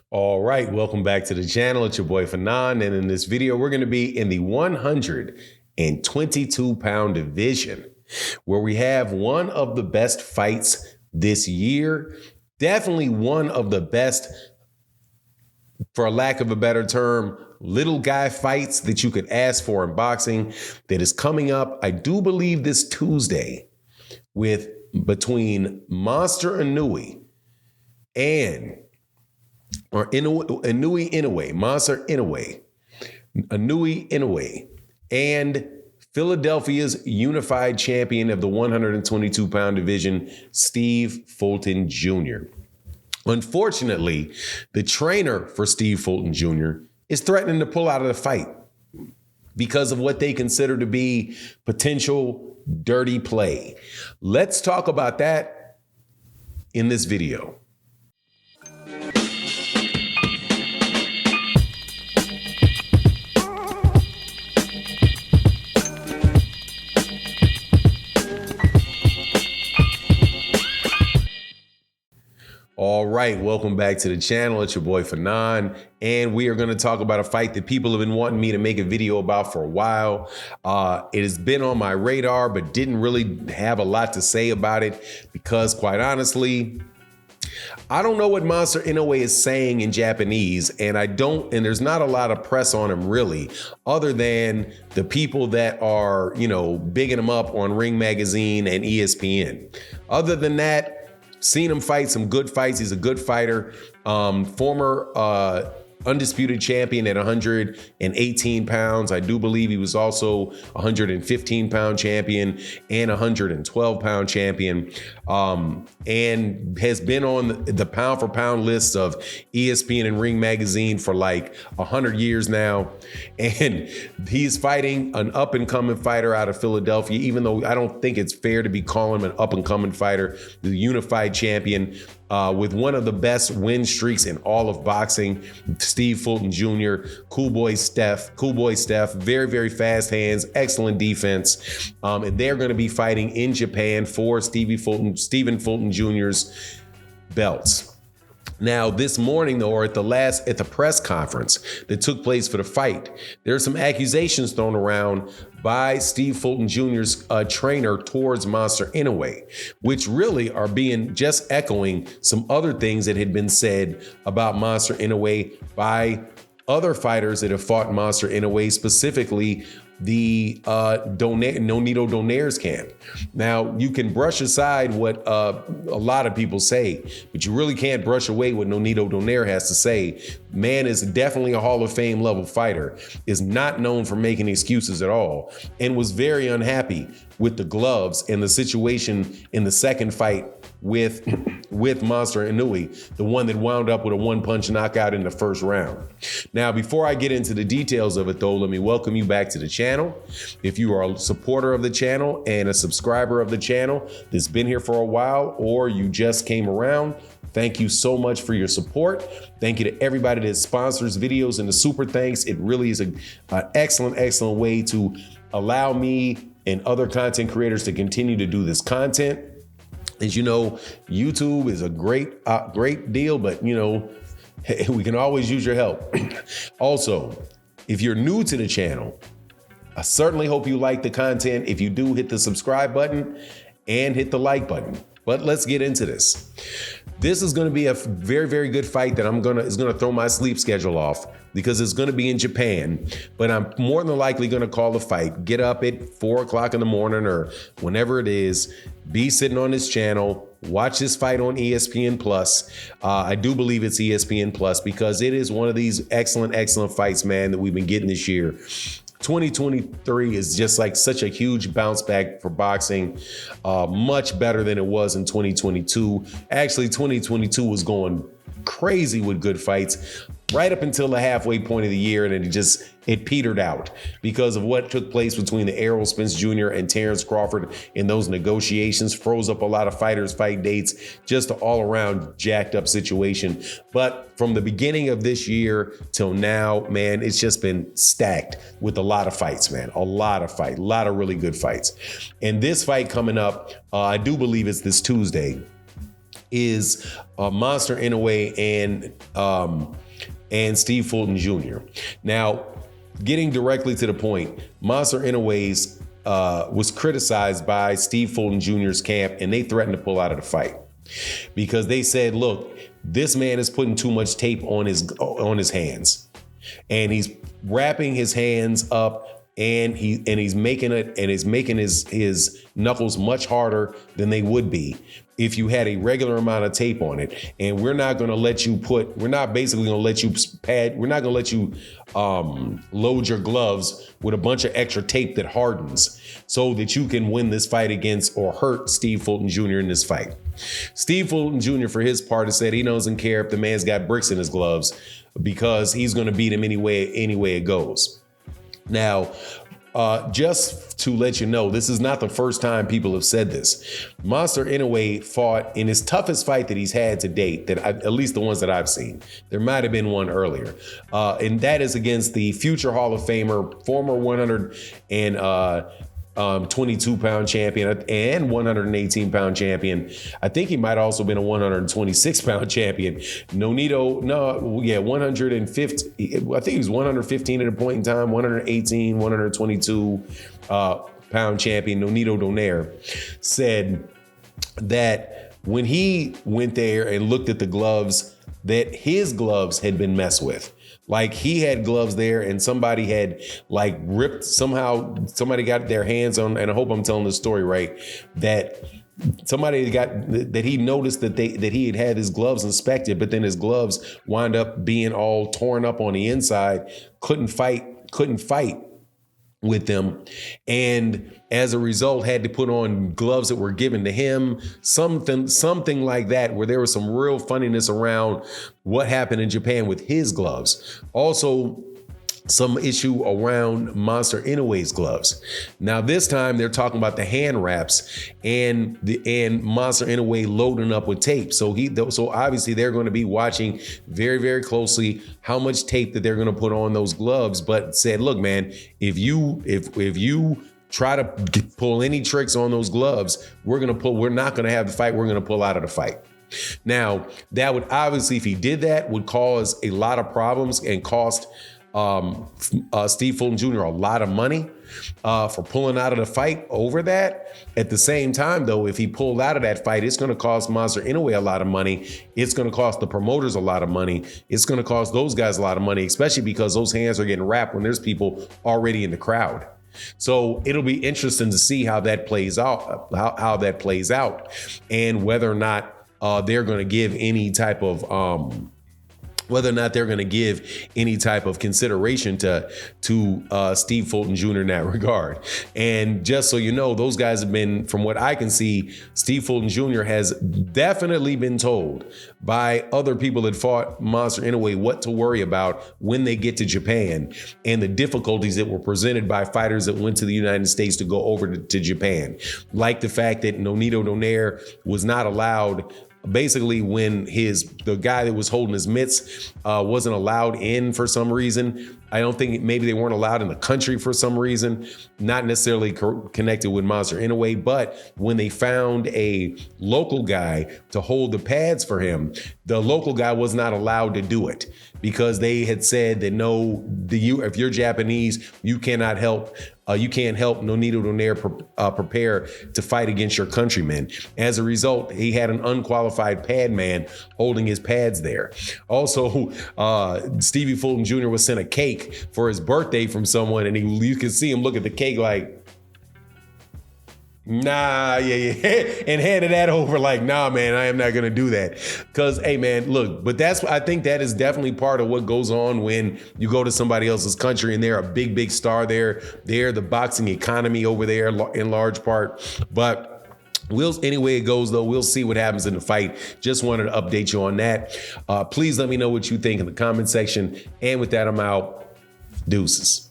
All right, welcome back to the channel. It's your boy Fanon, and in this video, we're going to be in the 122-pound division, where we have one of the best fights this year. Definitely one of the best, for lack of a better term, little guy fights that you could ask for in boxing that is coming up, I do believe, this Tuesday between Monster Inoue and Monster Inoue, and Philadelphia's unified champion of the 122-pound division, Steve Fulton Jr. Unfortunately, the trainer for Steve Fulton Jr. is threatening to pull out of the fight because of what they consider to be potential dirty play. Let's talk about that in this video. All right, welcome back to the channel. It's your boy Fanon, and we are going to talk about a fight that people have been wanting me to make a video about for a while. It has been on my radar, but didn't really have a lot to say about it because, quite honestly, I don't know what Monster Inoue is saying in Japanese, and there's not a lot of press on him really, other than the people that are, bigging him up on Ring Magazine and ESPN. Other than that, seen him fight some good fights. He's a good fighter. Former undisputed champion at 118 pounds. I do believe he was also 115-pound champion and 112-pound champion, and has been on the pound-for-pound list of ESPN and Ring Magazine for like 100 years now. And he's fighting an up-and-coming fighter out of Philadelphia, even though I don't think it's fair to be calling him an up-and-coming fighter, the unified champion, with one of the best win streaks in all of boxing, Steve Fulton Jr., Cool Boy Steph, very, very fast hands, excellent defense. And they're going to be fighting in Japan for Stephen Fulton Jr.'s belts. Now, this morning, though, or at the press conference that took place for the fight, there's some accusations thrown around by Steve Fulton Jr.'s trainer towards Monster Inoue, which really are being just echoing some other things that had been said about Monster Inoue by other fighters that have fought Monster Inoue, specifically the Nonito Donaire's camp. Now, you can brush aside what a lot of people say, but you really can't brush away what Nonito Donaire has to say. Man is definitely a Hall of Fame level fighter, is not known for making excuses at all, and was very unhappy with the gloves and the situation in the second fight with Monster Inoue, the one that wound up with a one-punch knockout in the first round. Now, before I get into the details of it, though, let me welcome you back to the channel. If you are a supporter of the channel and a subscriber of the channel that's been here for a while, or you just came around, thank you so much for your support. Thank you to everybody that sponsors videos, and the super thanks. It really is an excellent way to allow me and other content creators to continue to do this content. As you know, YouTube is a great deal, but we can always use your help. Also, if you're new to the channel, I certainly hope you like the content. If you do, hit the subscribe button and hit the like button. But let's get into this. This is going to be a very, very good fight that is going to throw my sleep schedule off because it's going to be in Japan. But I'm more than likely going to call the fight. Get up at 4 o'clock in the morning or whenever it is. Be sitting on this channel. Watch this fight on ESPN Plus. I do believe it's ESPN Plus because it is one of these excellent fights, man, that we've been getting this year. 2023 is just like such a huge bounce back for boxing, much better than it was in 2022. Actually, 2022 was going crazy with good fights right up until the halfway point of the year, and it petered out because of what took place between the Errol Spence Jr. and Terrence Crawford in those negotiations. Froze up a lot of fighters' fight dates, just an all-around jacked up situation. But from the beginning of this year till now, man, it's just been stacked with a lot of fights, man. A lot of really good fights. And this fight coming up, I do believe it's this Tuesday. is Monster Inoue and Steve Fulton Jr. Now, getting directly to the point, Monster Inoue's was criticized by Steve Fulton Jr.'s camp, and they threatened to pull out of the fight because they said, "Look, this man is putting too much tape on his hands, and he's wrapping his hands up." And he's making his knuckles much harder than they would be if you had a regular amount of tape on it. And we're not going to let you we're not basically going to let you we're not going to let you load your gloves with a bunch of extra tape that hardens so that you can win this fight against or hurt Steve Fulton Jr. in this fight. Steve Fulton Jr. for his part has said he doesn't care if the man's got bricks in his gloves because he's going to beat him any way it goes. Now, just to let you know, this is not the first time people have said this. Monster Inoue fought in his toughest fight that he's had to date, at least the ones that I've seen. There might have been one earlier. And that is against the future Hall of Famer, former 122-pound champion and 118-pound champion. I think he might also been a 126-pound champion. 150. I think he was 115 at a point in time, 118, 122 pound champion. Nonito Donaire said that when he went there and looked at the gloves, that his gloves had been messed with. Like he had gloves there and somebody had like ripped, somebody got their hands on, and I hope I'm telling the story right, that he noticed that he had his gloves inspected, but then his gloves wound up being all torn up on the inside, couldn't fight with them, and as a result had to put on gloves that were given to him, something like that, where there was some real funniness around what happened in Japan with his gloves. Also, some issue around Monster Inoue's gloves. Now this time they're talking about the hand wraps and Monster Inoue loading up with tape. So obviously they're going to be watching very, very closely how much tape that they're going to put on those gloves. But said, look, man, if you try to pull any tricks on those gloves, we're not going to have the fight. We're going to pull out of the fight. Now that would obviously, if he did that, would cause a lot of problems and cost Steve Fulton Jr. a lot of money for pulling out of the fight over that. At the same time, though, if he pulled out of that fight, it's going to cost Monster Inoue a lot of money. It's going to cost the promoters a lot of money. It's going to cost those guys a lot of money, especially because those hands are getting wrapped when there's people already in the crowd. So it'll be interesting to see how that plays out, how that plays out, and whether or not they're going to give any type of consideration to Steve Fulton Jr. in that regard. And just so you know, those guys have been, from what I can see, Steve Fulton Jr. has definitely been told by other people that fought Monster Inoue what to worry about when they get to Japan and the difficulties that were presented by fighters that went to the United States to go over to Japan. Like the fact that Nonito Donaire was not allowed, basically when the guy that was holding his mitts wasn't allowed in for some reason. I don't think, maybe they weren't allowed in the country for some reason, not necessarily connected with Monster Inoue, but when they found a local guy to hold the pads for him, the local guy was not allowed to do it because they had said that no, if you're Japanese, you cannot help. You can't help Nonito Donaire prepare to fight against your countrymen. As a result, he had an unqualified pad man holding his pads there. Also, Stevie Fulton Jr. was sent a cake for his birthday from someone, and you could see him look at the cake like, nah, yeah, and handed that over like, nah, man, I am not gonna do that. Cause, hey, man, look, but I think that is definitely part of what goes on when you go to somebody else's country and they're a big, big star there. They're the boxing economy over there in large part. But any way it goes, though, we'll see what happens in the fight. Just wanted to update you on that. Please let me know what you think in the comment section. And with that, I'm out. Deuces.